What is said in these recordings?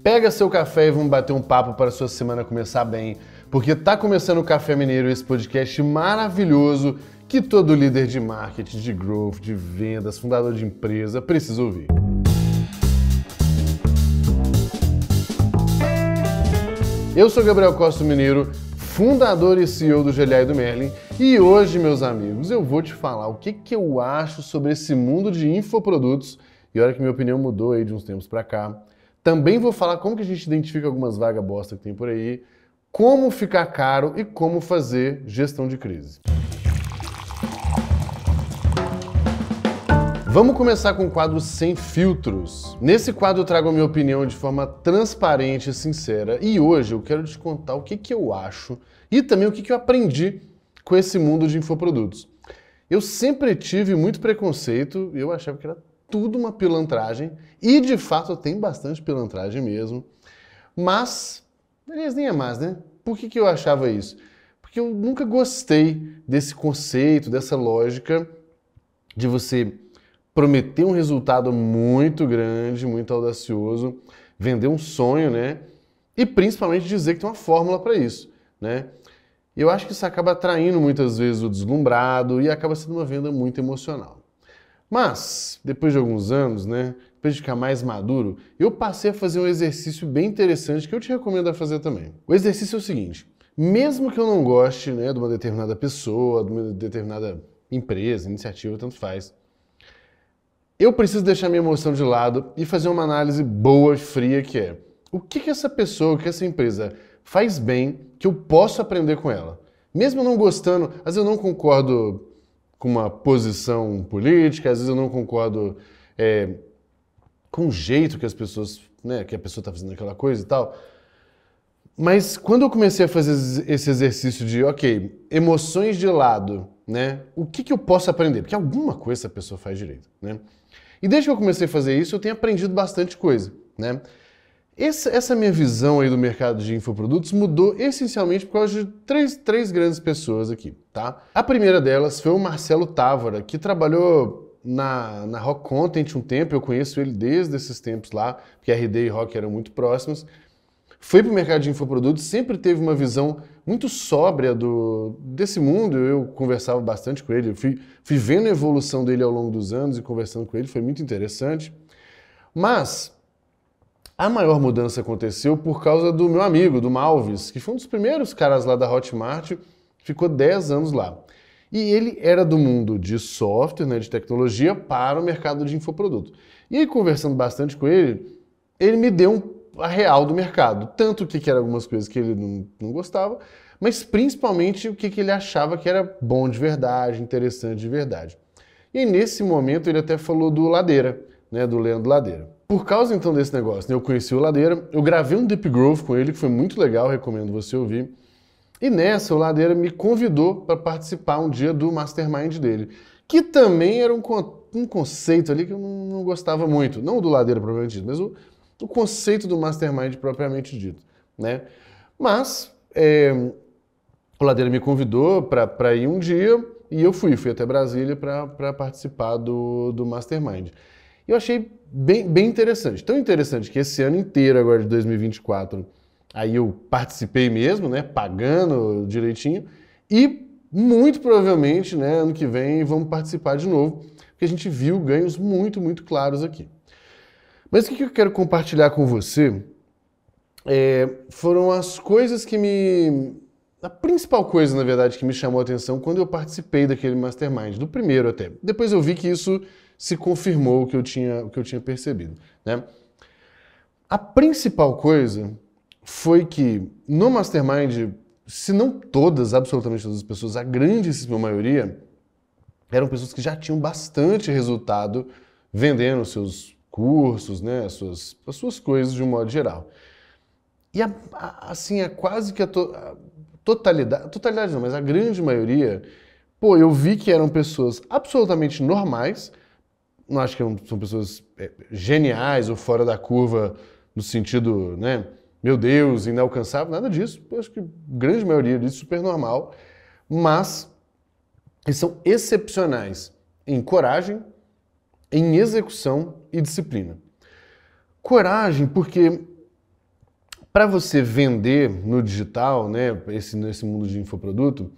Pega seu café e vamos bater um papo para a sua semana começar bem, porque tá começando o Café Mineiro, esse podcast maravilhoso que todo líder de marketing, de growth, de vendas, fundador de empresa precisa ouvir. Eu sou Gabriel Costa Mineiro, fundador e CEO do GLA e do Merlin, e hoje, meus amigos, eu vou te falar o que eu acho sobre esse mundo de infoprodutos, e olha que minha opinião mudou aí de uns tempos pra cá. Também vou falar como que a gente identifica algumas vagas bosta que tem por aí, como ficar caro e como fazer gestão de crise. Vamos começar com o quadro Sem Filtros. Nesse quadro eu trago a minha opinião de forma transparente e sincera. E hoje eu quero te contar o que eu acho e também o que eu aprendi com esse mundo de infoprodutos. Eu sempre tive muito preconceito, eu achava que era tudo uma pilantragem e de fato tem bastante pilantragem mesmo. Mas, aliás, nem é mais, né? Por que eu achava isso? Porque eu nunca gostei desse conceito, dessa lógica de você prometer um resultado muito grande, muito audacioso, vender um sonho, né? E principalmente dizer que tem uma fórmula para isso, né? Eu acho que isso acaba atraindo muitas vezes o deslumbrado e acaba sendo uma venda muito emocional. Mas, depois de alguns anos, né? Depois de ficar mais maduro, eu passei a fazer um exercício bem interessante que eu te recomendo a fazer também. O exercício é o seguinte: mesmo que eu não goste, né, de uma determinada pessoa, de uma determinada empresa, iniciativa, tanto faz, eu preciso deixar minha emoção de lado e fazer uma análise boa e fria que é o que essa pessoa, o que essa empresa faz bem que eu posso aprender com ela. Mesmo não gostando, às vezes eu não concordo com uma posição política, às vezes eu não concordo com o jeito que as pessoas, né, que a pessoa está fazendo aquela coisa e tal. Mas quando eu comecei a fazer esse exercício de, ok, emoções de lado, né, o que eu posso aprender? Porque alguma coisa essa pessoa faz direito, né? E desde que eu comecei a fazer isso, eu tenho aprendido bastante coisa, né? Essa minha visão aí do mercado de infoprodutos mudou essencialmente por causa de três grandes pessoas aqui, tá? A primeira delas foi o Marcelo Távora, que trabalhou na Rock Content um tempo, eu conheço ele desde esses tempos lá, porque RD e Rock eram muito próximos. Foi para o mercado de infoprodutos, sempre teve uma visão muito sóbria desse mundo, eu conversava bastante com ele, fui vendo a evolução dele ao longo dos anos e conversando com ele, foi muito interessante. Mas a maior mudança aconteceu por causa do meu amigo, do Malvis, que foi um dos primeiros caras lá da Hotmart, ficou 10 anos lá. E ele era do mundo de software, né, de tecnologia, para o mercado de infoproduto. E aí, conversando bastante com ele, ele me deu a real do mercado. Tanto o que eram algumas coisas que ele não gostava, mas principalmente o que ele achava que era bom de verdade, interessante de verdade. E aí, nesse momento, ele até falou do Ladeira, né, do Leandro Ladeira. Por causa, então, desse negócio, né, eu conheci o Ladeira, eu gravei um Deep Growth com ele, que foi muito legal, recomendo você ouvir. E nessa, o Ladeira me convidou para participar um dia do Mastermind dele, que também era um conceito ali que eu não gostava muito. Não do Ladeira propriamente dito, mas o conceito do Mastermind propriamente dito, né? Mas o Ladeira me convidou para ir um dia e eu fui até Brasília para participar do Mastermind. E eu achei bem interessante. Tão interessante que esse ano inteiro, agora de 2024, aí eu participei mesmo, né, pagando direitinho, e muito provavelmente, né, ano que vem vamos participar de novo, porque a gente viu ganhos muito claros aqui. Mas o que eu quero compartilhar com você foram as coisas que a principal coisa, na verdade, que me chamou a atenção quando eu participei daquele Mastermind, do primeiro até. Depois eu vi que isso se confirmou o que eu tinha percebido, né? A principal coisa foi que no Mastermind, se não todas, absolutamente todas as pessoas, a grandíssima maioria, eram pessoas que já tinham bastante resultado vendendo seus cursos, né, as suas coisas de um modo geral. E assim, é quase que a totalidade não, mas a grande maioria, pô, eu vi que eram pessoas absolutamente normais, não acho que são pessoas geniais ou fora da curva no sentido, né, meu Deus, inalcançável, nada disso. Eu acho que a grande maioria disso é super normal, mas eles são excepcionais em coragem, em execução e disciplina. Coragem, porque Para você vender no digital, né, nesse mundo de infoproduto,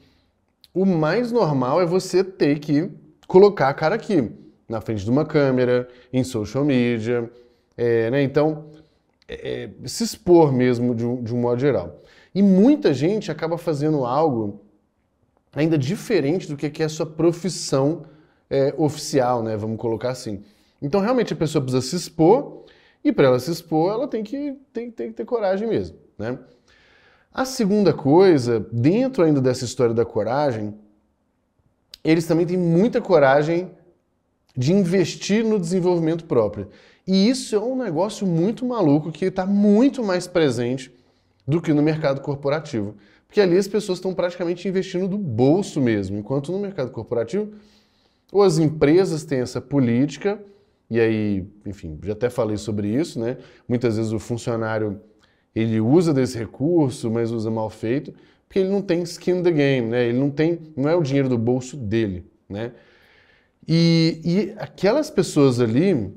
o mais normal é você ter que colocar a cara aqui, na frente de uma câmera, em social media, né? Então, se expor mesmo de um modo geral. E muita gente acaba fazendo algo ainda diferente do que é a sua profissão oficial, né? Vamos colocar assim. Então, realmente, a pessoa precisa se expor, e para ela se expor, ela tem que ter coragem mesmo, né? A segunda coisa, dentro ainda dessa história da coragem, eles também têm muita coragem de investir no desenvolvimento próprio. E isso é um negócio muito maluco que está muito mais presente do que no mercado corporativo. Porque ali as pessoas estão praticamente investindo do bolso mesmo, enquanto no mercado corporativo, ou as empresas têm essa política, e aí, enfim, já até falei sobre isso, né? Muitas vezes o funcionário ele usa desse recurso, mas usa mal feito, porque ele não tem skin in the game, né? Ele não é o dinheiro do bolso dele, né? E aquelas pessoas ali,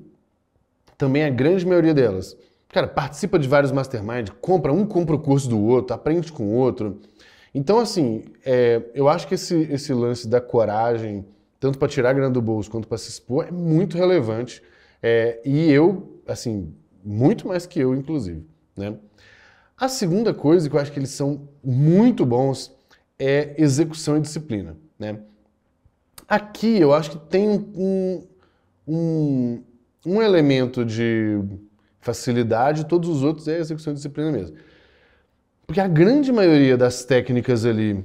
também a grande maioria delas, cara, participa de vários mastermind, compra o curso do outro, aprende com o outro. Então, assim, eu acho que esse lance da coragem, tanto para tirar a grana do bolso quanto para se expor, é muito relevante. E eu, assim, muito mais que eu, inclusive, né? A segunda coisa que eu acho que eles são muito bons é execução e disciplina, né? Aqui eu acho que tem um elemento de facilidade, todos os outros é execução e disciplina mesmo. Porque a grande maioria das técnicas ali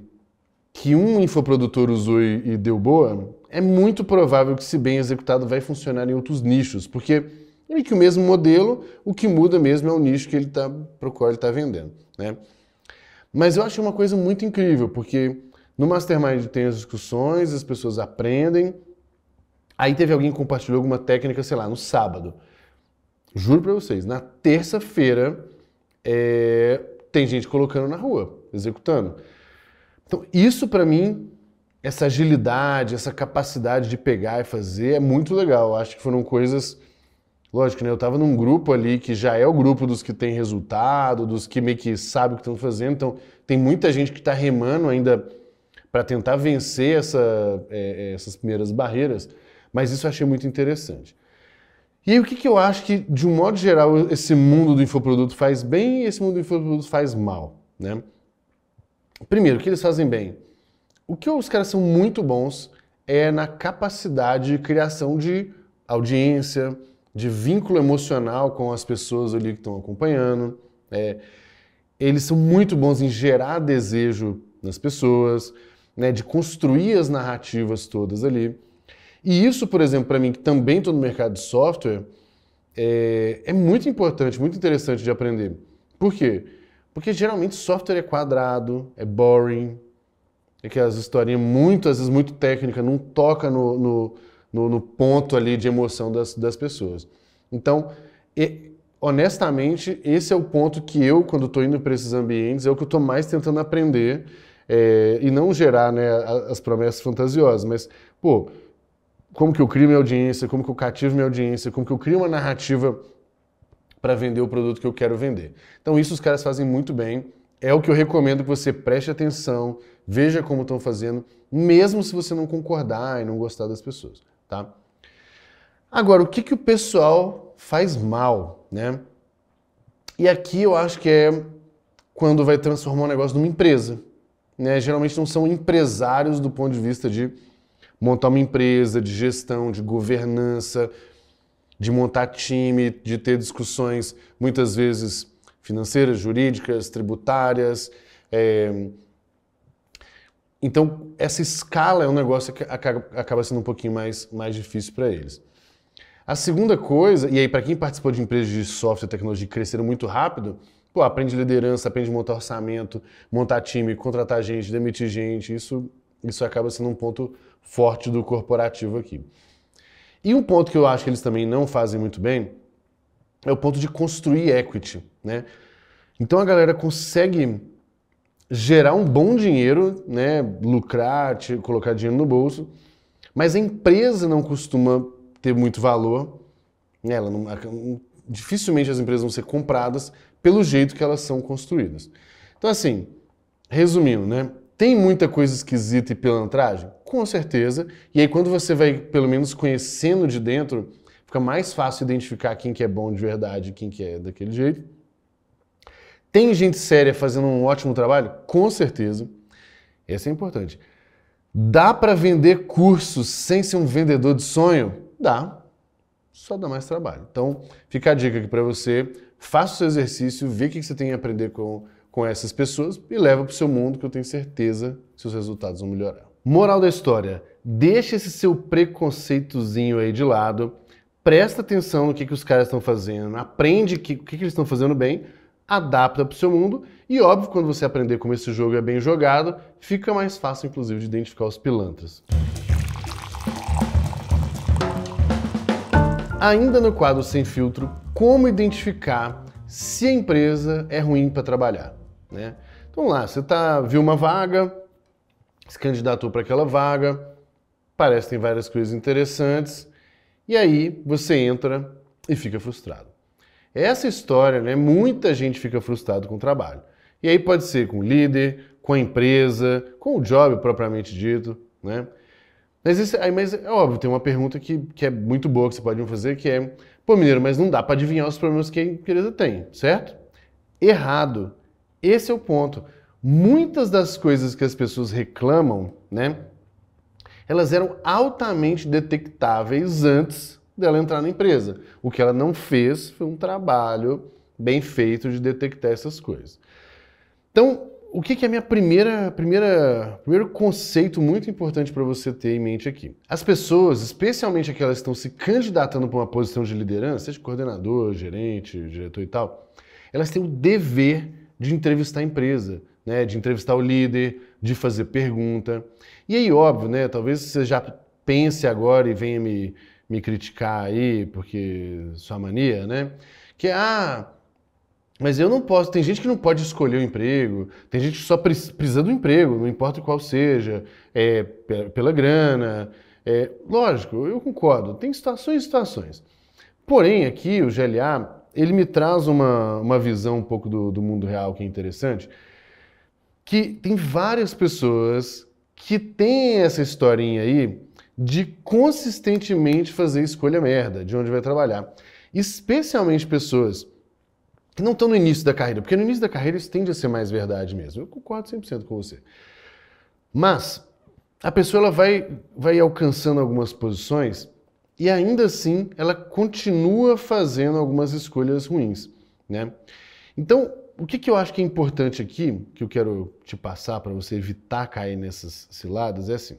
que um infoprodutor usou e deu boa, é muito provável que, se bem executado, vai funcionar em outros nichos, porque é que o mesmo modelo, o que muda mesmo é o nicho que para o qual ele está vendendo, né? Mas eu acho uma coisa muito incrível, porque no Mastermind tem as discussões, as pessoas aprendem, aí teve alguém que compartilhou alguma técnica, sei lá, no sábado. Juro para vocês, na terça-feira tem gente colocando na rua, executando. Então isso para mim, essa agilidade, essa capacidade de pegar e fazer é muito legal. Eu acho que foram coisas... Lógico, né? Eu estava num grupo ali que já é o grupo dos que tem resultado, dos que meio que sabem o que estão fazendo. Então, tem muita gente que está remando ainda para tentar vencer essas primeiras barreiras, mas isso eu achei muito interessante. E aí, o que eu acho que, de um modo geral, esse mundo do infoproduto faz bem e esse mundo do infoproduto faz mal, né? Primeiro, o que eles fazem bem? O que os caras são muito bons é na capacidade de criação de audiência, de vínculo emocional com as pessoas ali que estão acompanhando. Eles são muito bons em gerar desejo nas pessoas, né, de construir as narrativas todas ali. E isso, por exemplo, para mim, que também estou no mercado de software, é muito importante, muito interessante de aprender. Por quê? Porque geralmente software é quadrado, é boring, é aquelas historinhas às vezes muito técnicas, não toca no ponto ali de emoção das pessoas. Então, honestamente, esse é o ponto que eu, quando estou indo para esses ambientes, é o que eu estou mais tentando aprender, e não gerar, né, as promessas fantasiosas, mas, pô, como que eu crio minha audiência, como que eu cativo minha audiência, como que eu crio uma narrativa para vender o produto que eu quero vender. Então isso os caras fazem muito bem, é o que eu recomendo que você preste atenção, veja como estão fazendo, mesmo se você não concordar e não gostar das pessoas, tá? Agora, o que o pessoal faz mal, né? E aqui eu acho que é quando vai transformar um negócio numa empresa, né? Geralmente não são empresários do ponto de vista de montar uma empresa, de gestão, de governança, de montar time, de ter discussões muitas vezes financeiras, jurídicas, tributárias. Então, essa escala é um negócio que acaba sendo um pouquinho mais difícil para eles. A segunda coisa, e aí para quem participou de empresas de software e tecnologia que cresceram muito rápido, pô, aprende liderança, aprende a montar orçamento, montar time, contratar gente, demitir gente, isso acaba sendo um ponto forte do corporativo aqui. E um ponto que eu acho que eles também não fazem muito bem é o ponto de construir equity, né? Então a galera consegue gerar um bom dinheiro, né? Lucrar, colocar dinheiro no bolso, mas a empresa não costuma ter muito valor, né? Dificilmente as empresas vão ser compradas pelo jeito que elas são construídas. Então, assim, resumindo, né? Tem muita coisa esquisita e pilantragem? Com certeza. E aí, quando você vai, pelo menos, conhecendo de dentro, fica mais fácil identificar quem que é bom de verdade e quem que é daquele jeito. Tem gente séria fazendo um ótimo trabalho? Com certeza. Essa é importante. Dá para vender cursos sem ser um vendedor de sonho? Dá. Só dá mais trabalho. Então, fica a dica aqui para você. Faça o seu exercício, vê o que você tem a aprender com essas pessoas e leva para o seu mundo, que eu tenho certeza que seus resultados vão melhorar. Moral da história. Deixa esse seu preconceitozinho aí de lado. Presta atenção no que os caras estão fazendo. Aprende o que eles estão fazendo bem. Adapta para o seu mundo e, óbvio, quando você aprender como esse jogo é bem jogado, fica mais fácil, inclusive, de identificar os pilantras. Ainda no quadro Sem Filtro, como identificar se a empresa é ruim para trabalhar, né? Então lá, você viu uma vaga, se candidatou para aquela vaga, parece que tem várias coisas interessantes, e aí você entra e fica frustrado. Essa história, né, muita gente fica frustrado com o trabalho. E aí pode ser com o líder, com a empresa, com o job propriamente dito, né? Mas é óbvio, tem uma pergunta que é muito boa que você pode me fazer, que é, pô, Mineiro, mas não dá para adivinhar os problemas que a empresa tem, certo? Errado. Esse é o ponto. Muitas das coisas que as pessoas reclamam, né, elas eram altamente detectáveis antes dela entrar na empresa. O que ela não fez foi um trabalho bem feito de detectar essas coisas. Então, o que é a minha primeiro conceito muito importante para você ter em mente aqui? As pessoas, especialmente aquelas que estão se candidatando para uma posição de liderança, seja coordenador, gerente, diretor e tal, elas têm o dever de entrevistar a empresa, né? De entrevistar o líder, de fazer pergunta. E aí, óbvio, né? Talvez você já pense agora e venha me criticar aí, porque sua mania, né? Que mas eu não posso, tem gente que não pode escolher o emprego, tem gente que só precisa do emprego, não importa qual seja, pela grana. Lógico, eu concordo, tem situações e situações. Porém, aqui o GLA, ele me traz uma visão um pouco do mundo real que é interessante, que tem várias pessoas que têm essa historinha aí de consistentemente fazer escolha merda, de onde vai trabalhar. Especialmente pessoas que não estão no início da carreira, porque no início da carreira isso tende a ser mais verdade mesmo. Eu concordo 100% com você. Mas a pessoa ela vai alcançando algumas posições e ainda assim ela continua fazendo algumas escolhas ruins, né? Então, o que eu acho que é importante aqui, que eu quero te passar para você evitar cair nessas ciladas, é assim.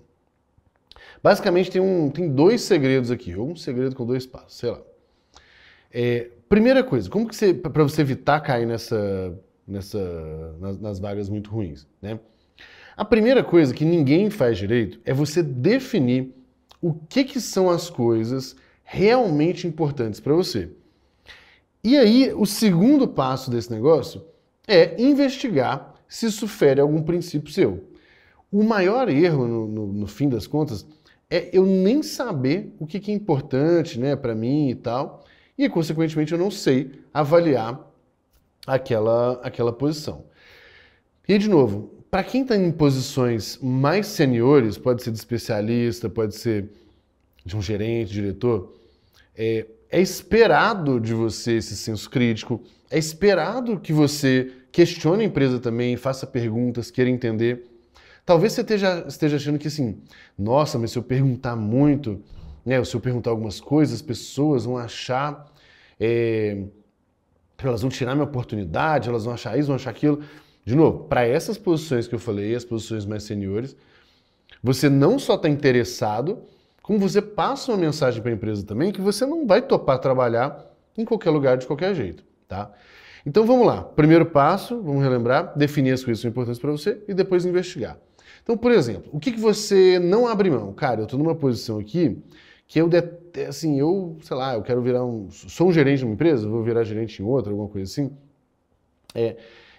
Basicamente tem dois segredos aqui, ou um segredo com dois passos, sei lá. Primeira coisa, como que para você evitar cair nas vagas muito ruins, né? A primeira coisa que ninguém faz direito é você definir o que são as coisas realmente importantes para você. E aí, o segundo passo desse negócio é investigar se isso fere algum princípio seu. O maior erro, no fim das contas, é eu nem saber o que é importante, né, para mim e tal, e, consequentemente, eu não sei avaliar aquela posição. E, de novo, para quem está em posições mais seniores, pode ser de especialista, pode ser de um gerente, diretor, é esperado de você esse senso crítico, é esperado que você questione a empresa também, faça perguntas, queira entender. Talvez você esteja achando que assim, nossa, mas se eu perguntar muito, né, se eu perguntar algumas coisas, as pessoas vão achar, elas vão tirar minha oportunidade, elas vão achar isso, vão achar aquilo. De novo, para essas posições que eu falei, as posições mais seniores, você não só está interessado, como você passa uma mensagem para a empresa também que você não vai topar trabalhar em qualquer lugar de qualquer jeito, tá? Então vamos lá. Primeiro passo, vamos relembrar, definir as coisas que são importantes para você e depois investigar. Então, por exemplo, o que você não abre mão? Cara, eu estou numa posição aqui que eu sei lá, eu quero sou um gerente de uma empresa, vou virar gerente em outra, alguma coisa assim.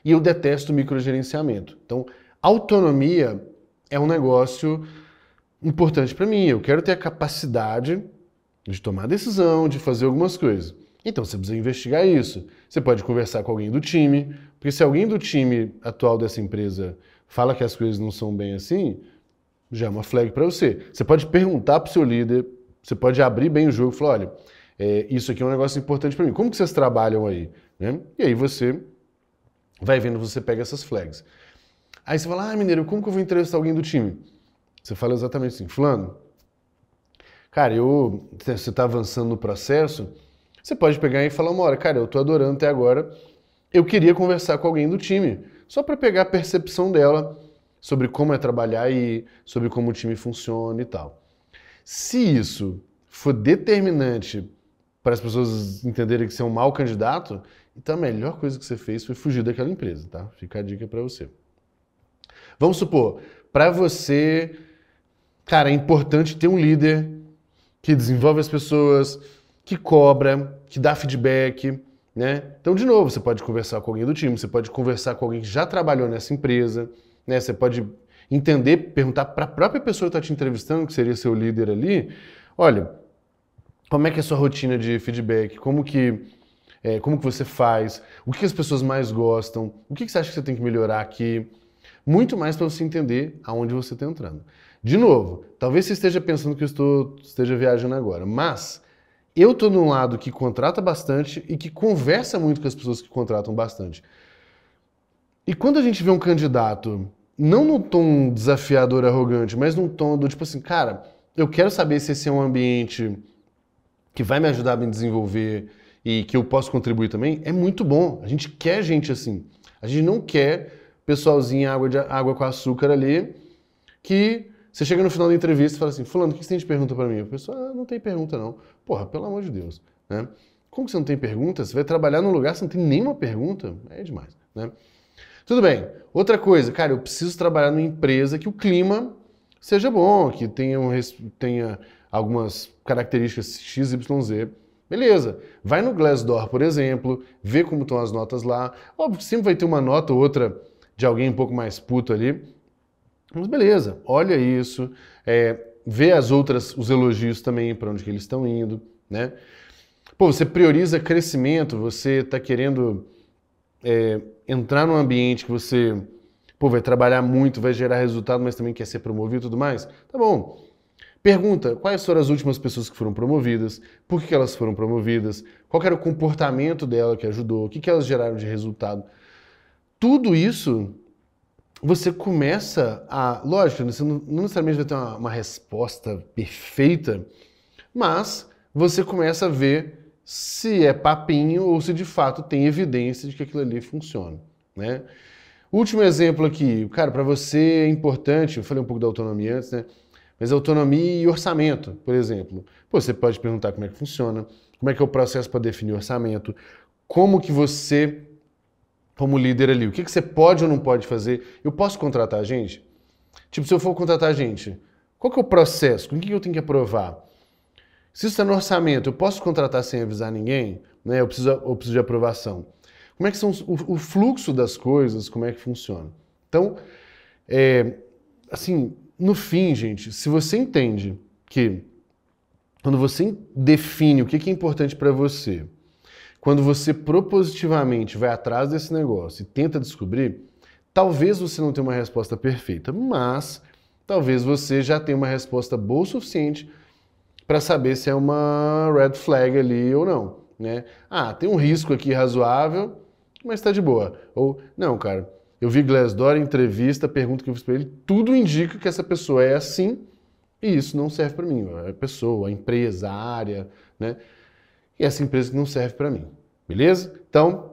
E eu detesto microgerenciamento. Então, autonomia é um negócio importante para mim. Eu quero ter a capacidade de tomar decisão, de fazer algumas coisas. Então você precisa investigar isso. Você pode conversar com alguém do time, porque se alguém do time atual dessa empresa fala que as coisas não são bem assim, já é uma flag para você. Você pode perguntar para o seu líder, você pode abrir bem o jogo e falar, olha, isso aqui é um negócio importante para mim. Como que vocês trabalham aí? Né? E aí você vai vendo, você pega essas flags. Aí você fala, Mineiro, como que eu vou entrevistar alguém do time? Você fala exatamente assim, fulano, cara, você está avançando no processo, você pode pegar e falar uma hora, cara, eu tô adorando até agora, eu queria conversar com alguém do time, só para pegar a percepção dela sobre como é trabalhar e sobre como o time funciona e tal. Se isso for determinante para as pessoas entenderem que você é um mau candidato, então a melhor coisa que você fez foi fugir daquela empresa, tá? Fica a dica para você. Vamos supor, para você, cara, é importante ter um líder que desenvolve as pessoas, que cobra, que dá feedback, né? Então, de novo, você pode conversar com alguém do time, você pode conversar com alguém que já trabalhou nessa empresa, né? Você pode entender, perguntar para a própria pessoa que está te entrevistando, que seria seu líder ali, olha, como é que é a sua rotina de feedback? Como que você faz? O que as pessoas mais gostam? O que você acha que você tem que melhorar aqui? Muito mais para você entender aonde você está entrando. De novo, talvez você esteja pensando que eu esteja viajando agora, mas eu estou num lado que contrata bastante e que conversa muito com as pessoas que contratam bastante. E quando a gente vê um candidato, não num tom desafiador, arrogante, mas num tom do tipo assim, cara, eu quero saber se esse é um ambiente que vai me ajudar a me desenvolver e que eu posso contribuir também, é muito bom. A gente quer gente assim. A gente não quer pessoalzinho água com açúcar ali, que você chega no final da entrevista e fala assim, fulano, o que você tem de pergunta para mim? A pessoa, não tem pergunta não. Porra, pelo amor de Deus. Né? Como que você não tem pergunta? Você vai trabalhar num lugar, você não tem nenhuma pergunta? É demais. Né? Tudo bem. Outra coisa, cara, eu preciso trabalhar numa empresa que o clima seja bom, que tenha algumas características X, Y, Z. Beleza. Vai no Glassdoor, por exemplo, vê como estão as notas lá. Óbvio que sempre vai ter uma nota ou outra de alguém um pouco mais puto ali. Mas beleza, olha isso, vê os elogios também, para onde que eles estão indo, né? Pô, você prioriza crescimento, você está querendo entrar num ambiente que você vai trabalhar muito, vai gerar resultado, mas também quer ser promovido e tudo mais? Tá bom. Pergunta, quais foram as últimas pessoas que foram promovidas, por que elas foram promovidas, qual era o comportamento dela que ajudou, o que elas geraram de resultado. Tudo isso você começa lógico, você não necessariamente vai ter uma resposta perfeita, mas você começa a ver se é papinho ou se de fato tem evidência de que aquilo ali funciona, né? Último exemplo aqui, cara, para você é importante, eu falei um pouco da autonomia antes, né? Mas autonomia e orçamento, por exemplo. Pô, você pode perguntar como é que funciona, como é que é o processo para definir orçamento, como que você, como líder ali, o que você pode ou não pode fazer. Eu posso contratar gente? Tipo, se eu for contratar gente, qual que é o processo? Com o que eu tenho que aprovar? Se isso está no orçamento, eu posso contratar sem avisar ninguém? Né? Eu preciso de aprovação. Como é que são o fluxo das coisas, como é que funciona? Então, assim, no fim, gente, se você entende que quando você define o que é importante para você, quando você propositivamente vai atrás desse negócio e tenta descobrir, talvez você não tenha uma resposta perfeita, mas talvez você já tenha uma resposta boa o suficiente para saber se é uma red flag ali ou não, né? Tem um risco aqui razoável, mas está de boa. Ou, não, cara, eu vi Glassdoor, entrevista, pergunta que eu fiz para ele, tudo indica que essa pessoa é assim e isso não serve para mim. A pessoa, a empresa, a área, né? E essa empresa que não serve para mim, beleza? Então,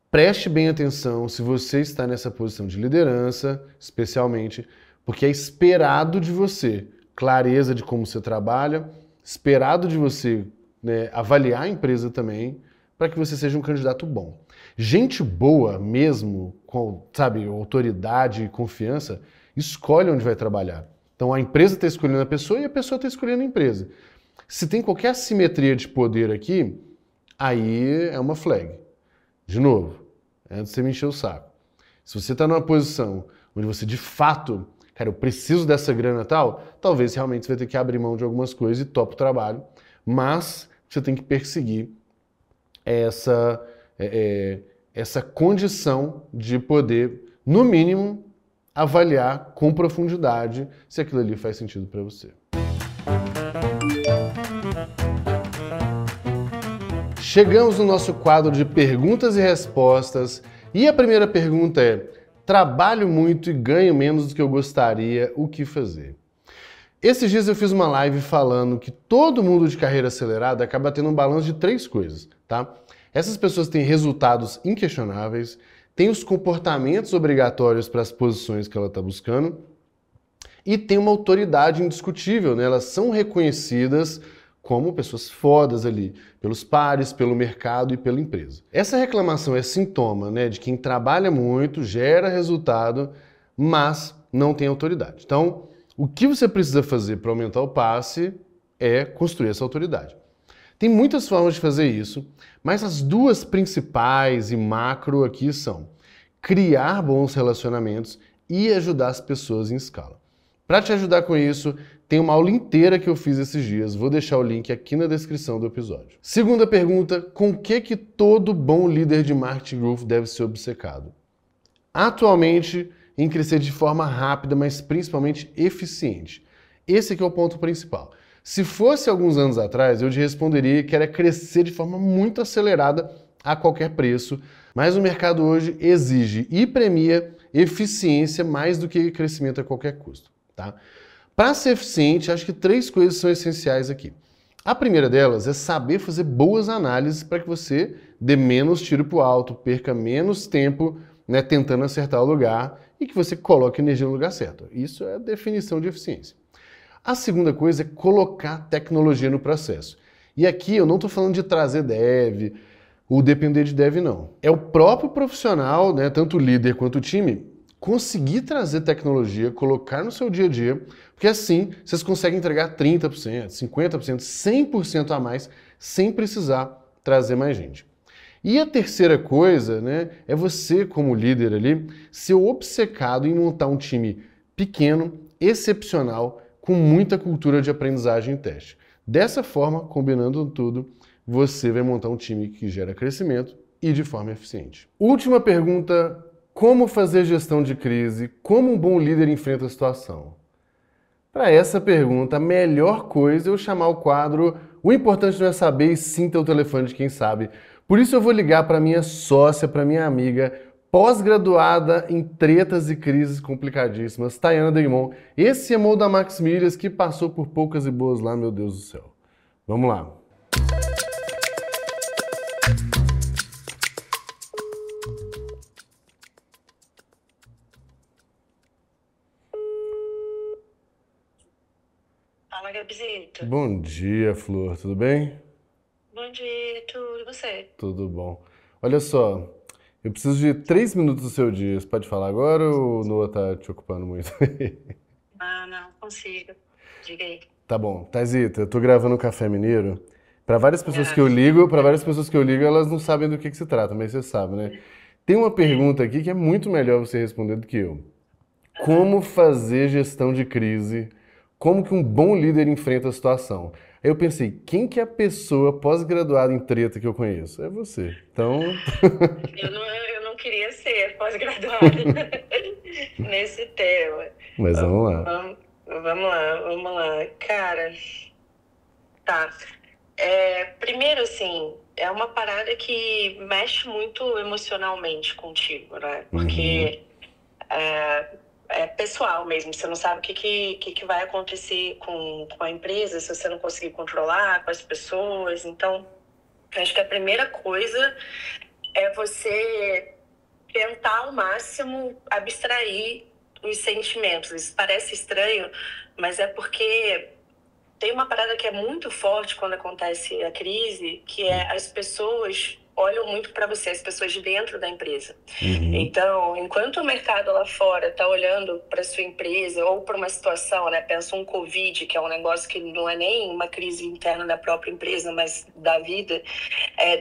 preste bem atenção se você está nessa posição de liderança, especialmente, porque é esperado de você clareza de como você trabalha, esperado de você, né, avaliar a empresa também, para que você seja um candidato bom. Gente boa mesmo, com, sabe, autoridade e confiança, escolhe onde vai trabalhar. Então a empresa está escolhendo a pessoa e a pessoa está escolhendo a empresa. Se tem qualquer assimetria de poder aqui, aí é uma flag. De novo, antes de você me encher o saco. Se você está numa posição onde você de fato, cara, eu preciso dessa grana e tal, talvez realmente você vai ter que abrir mão de algumas coisas e topa o trabalho, mas você tem que perseguir essa, é, essa condição de poder, no mínimo, avaliar com profundidade se aquilo ali faz sentido para você. Chegamos no nosso quadro de perguntas e respostas, e a primeira pergunta é: trabalho muito e ganho menos do que eu gostaria, o que fazer? Esses dias eu fiz uma live falando que todo mundo de carreira acelerada acaba tendo um balanço de 3 coisas, tá? Essas pessoas têm resultados inquestionáveis, têm os comportamentos obrigatórios para as posições que ela está buscando e tem uma autoridade indiscutível, né? Elas são reconhecidas como pessoas fodas ali, pelos pares, pelo mercado e pela empresa. Essa reclamação é sintoma, né, de quem trabalha muito, gera resultado, mas não tem autoridade. Então, o que você precisa fazer para aumentar o passe é construir essa autoridade. Tem muitas formas de fazer isso, mas as 2 principais e macro aqui são criar bons relacionamentos e ajudar as pessoas em escala. Para te ajudar com isso, tem uma aula inteira que eu fiz esses dias, vou deixar o link aqui na descrição do episódio. Segunda pergunta: com o que todo bom líder de marketing growth deve ser obcecado? Atualmente, em crescer de forma rápida, mas principalmente eficiente. Esse aqui é o ponto principal. Se fosse alguns anos atrás, eu te responderia que era crescer de forma muito acelerada a qualquer preço, mas o mercado hoje exige e premia eficiência mais do que crescimento a qualquer custo, tá? Para ser eficiente, acho que 3 coisas são essenciais aqui. A primeira delas é saber fazer boas análises para que você dê menos tiro para o alto, perca menos tempo, né, tentando acertar o lugar e que você coloque energia no lugar certo. Isso é a definição de eficiência. A segunda coisa é colocar tecnologia no processo. E aqui eu não estou falando de trazer dev ou depender de dev, não. É o próprio profissional, né, tanto o líder quanto o time, conseguir trazer tecnologia, colocar no seu dia a dia, porque assim vocês conseguem entregar 30%, 50%, 100% a mais, sem precisar trazer mais gente. E a terceira coisa, né, é você, como líder ali, ser obcecado em montar um time pequeno, excepcional, com muita cultura de aprendizagem e teste. Dessa forma, combinando tudo, você vai montar um time que gera crescimento e de forma eficiente. Última pergunta: como fazer gestão de crise? Como um bom líder enfrenta a situação? Para essa pergunta, a melhor coisa é eu chamar o quadro "O importante não é saber e sim ter o telefone de quem sabe". Por isso eu vou ligar para minha sócia, para minha amiga, pós-graduada em tretas e crises complicadíssimas, Tayana Deimon, esse CMO da Max Milhas que passou por poucas e boas lá, meu Deus do céu. Vamos lá. Fala, Gabizito. Bom dia, Flor, tudo bem? Bom dia, tudo e você? Tudo bom. Olha só, eu preciso de 3 minutos do seu dia. Você pode falar agora ou o Noah tá te ocupando muito? Ah, não, consigo. Diga aí. Tá bom. Taizita, eu tô gravando um Café Mineiro. Para várias pessoas que Ah, eu ligo, para várias pessoas que eu ligo, elas não sabem do que se trata, mas você sabe, né? Tem uma pergunta aqui que é muito melhor você responder do que eu. aham. Como fazer gestão de crise? Como que um bom líder enfrenta a situação? Aí eu pensei, quem que é a pessoa pós-graduada em treta que eu conheço? É você. Então, Eu não queria ser pós-graduada nesse tema. mas vamos lá. Vamos lá. Cara, tá. Primeiro, assim, é uma parada que mexe muito emocionalmente contigo, né? Uhum. Porque é pessoal mesmo, você não sabe o que vai acontecer com a empresa se você não conseguir controlar, com as pessoas. Então, acho que a primeira coisa é você tentar ao máximo abstrair os sentimentos. Isso parece estranho, mas é porque tem uma parada que é muito forte quando acontece a crise, que é as pessoas olham muito para você, as pessoas de dentro da empresa. Uhum. Então, enquanto o mercado lá fora está olhando para sua empresa ou para uma situação, né, pensa um Covid, que é um negócio que não é nem uma crise interna da própria empresa, mas da vida,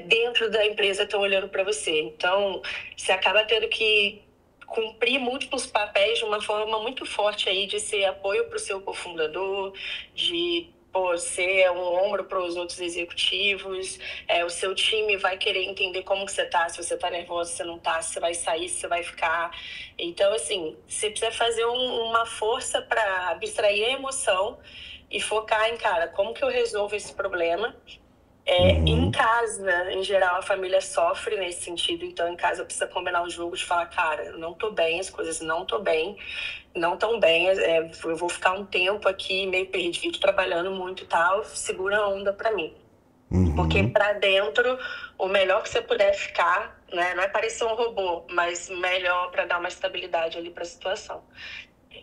dentro da empresa estão olhando para você. Então, você acaba tendo que cumprir múltiplos papéis de uma forma muito forte aí de ser apoio para o seu cofundador, de pô, ser um ombro para os outros executivos, o seu time vai querer entender como que você tá, se você tá nervoso, se você não tá, se você vai sair, se você vai ficar. Então, assim, você precisa fazer uma força para abstrair a emoção e focar em, cara, como que eu resolvo esse problema? Em casa, em geral, a família sofre nesse sentido. Então, em casa, precisa combinar o jogo de falar, cara, eu não tô bem, as coisas não tô bem, não tão bem. Eu vou ficar um tempo aqui meio perdido, trabalhando muito e tal. Segura a onda pra mim. Porque pra dentro, o melhor que você puder ficar, né? Não é parecer um robô, mas melhor pra dar uma estabilidade ali pra situação.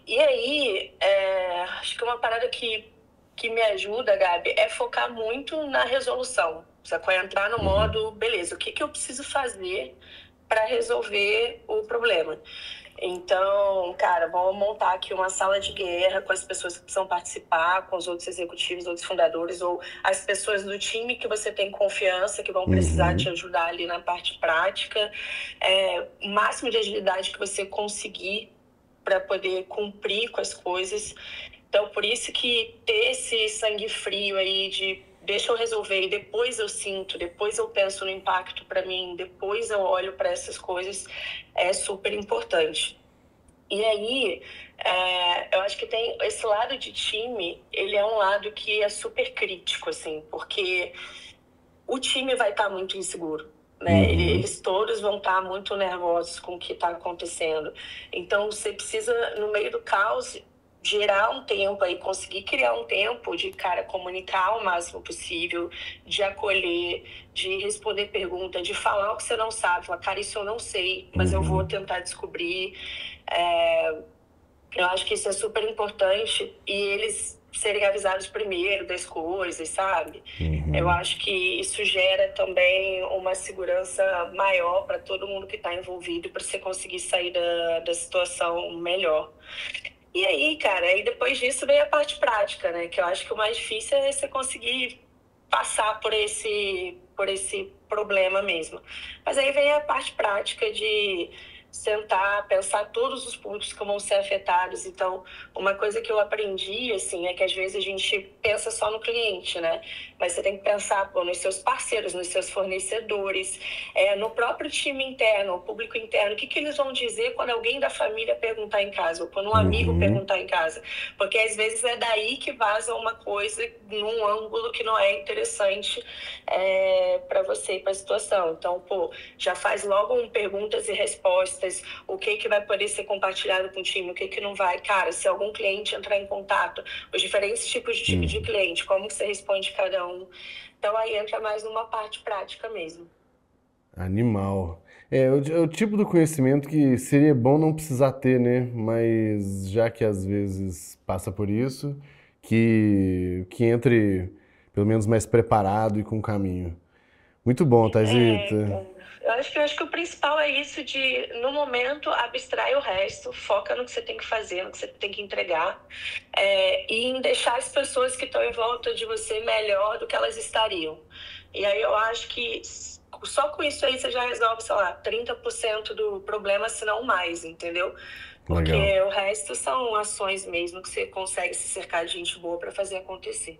E aí, acho que uma parada que me ajuda, Gabi, é focar muito na resolução. Sacou? É entrar no modo, beleza, o que eu preciso fazer para resolver o problema? Então, cara, vamos montar aqui uma sala de guerra com as pessoas que precisam participar, com os outros executivos, outros fundadores, ou as pessoas do time que você tem confiança, que vão precisar te ajudar ali na parte prática. O máximo de agilidade que você conseguir para poder cumprir com as coisas. Então, por isso que ter esse sangue frio aí de deixa eu resolver e depois eu sinto, depois eu penso no impacto para mim, depois eu olho para essas coisas, é super importante. E aí, eu acho que tem esse lado de time, ele é um lado que é super crítico, assim, porque o time vai estar muito inseguro. Né? Eles todos vão estar muito nervosos com o que está acontecendo. Então, você precisa, no meio do caos, gerar um tempo aí, conseguir criar um tempo de, cara, comunicar o máximo possível, de acolher, de responder pergunta, de falar o que você não sabe. Falar, cara, isso eu não sei, mas eu vou tentar descobrir. Eu acho que isso é super importante e eles serem avisados primeiro das coisas, sabe? Eu acho que isso gera também uma segurança maior para todo mundo que está envolvido, para você conseguir sair da situação melhor. E aí, cara, aí depois disso vem a parte prática, né? Que eu acho que o mais difícil é você conseguir passar por esse problema mesmo. Mas aí vem a parte prática de sentar, pensar todos os pontos que vão ser afetados. Então, uma coisa que eu aprendi, assim, é que às vezes a gente pensa só no cliente, né? Mas você tem que pensar, pô, nos seus parceiros, nos seus fornecedores, no próprio time interno, o público interno. O que eles vão dizer quando alguém da família perguntar em casa, ou quando um amigo perguntar em casa? Porque às vezes é daí que vaza uma coisa num ângulo que não é interessante para você e para a situação. Então, pô, já faz logo perguntas e respostas, o que vai poder ser compartilhado com o time, o que não vai. Cara, se algum cliente entrar em contato, os diferentes tipos de cliente, como que você responde cada um. Então, aí entra mais numa parte prática mesmo. Animal. É o tipo do conhecimento que seria bom não precisar ter, né? Mas já que às vezes passa por isso, que entre pelo menos mais preparado e com caminho. Muito bom, Taisita. Eu acho que o principal é isso de, no momento, abstrai o resto, foca no que você tem que fazer, no que você tem que entregar, e em deixar as pessoas que estão em volta de você melhor do que elas estariam. E aí eu acho que só com isso aí você já resolve, sei lá, 30% do problema, se não mais, entendeu? Porque Legal. o resto são ações mesmo que você consegue se cercar de gente boa para fazer acontecer.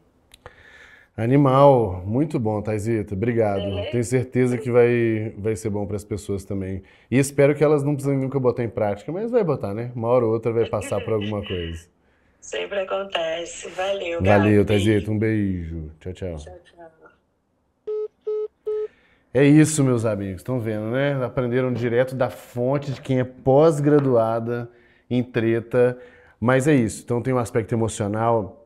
Animal, muito bom, Taisita. Obrigado. Beleza? Tenho certeza que vai ser bom para as pessoas também. E espero que elas não precisem nunca botar em prática, mas vai botar, né? Uma hora ou outra vai passar por alguma coisa. Sempre acontece. Valeu, Valeu, Gabi. Taisita. Um beijo. Tchau, tchau. Tchau, tchau. É isso, meus amigos. Estão vendo, né? Aprenderam direto da fonte de quem é pós-graduada em treta. Mas é isso. Então tem um aspecto emocional,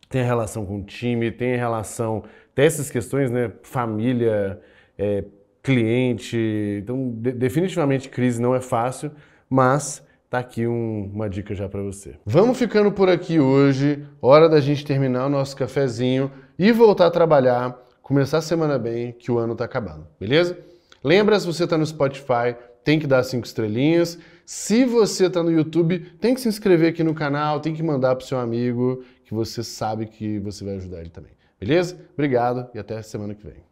tem a relação com o time, tem a relação dessas questões, né? Família, cliente. Então, definitivamente, crise não é fácil, mas tá aqui uma dica já para você. Vamos ficando por aqui hoje. Hora da gente terminar o nosso cafezinho e voltar a trabalhar, começar a semana bem, que o ano tá acabando, beleza? Lembra, se você tá no Spotify, tem que dar 5 estrelinhas. Se você tá no YouTube, tem que se inscrever aqui no canal, tem que mandar pro seu amigo, que você sabe que você vai ajudar ele também. Beleza? Obrigado e até semana que vem.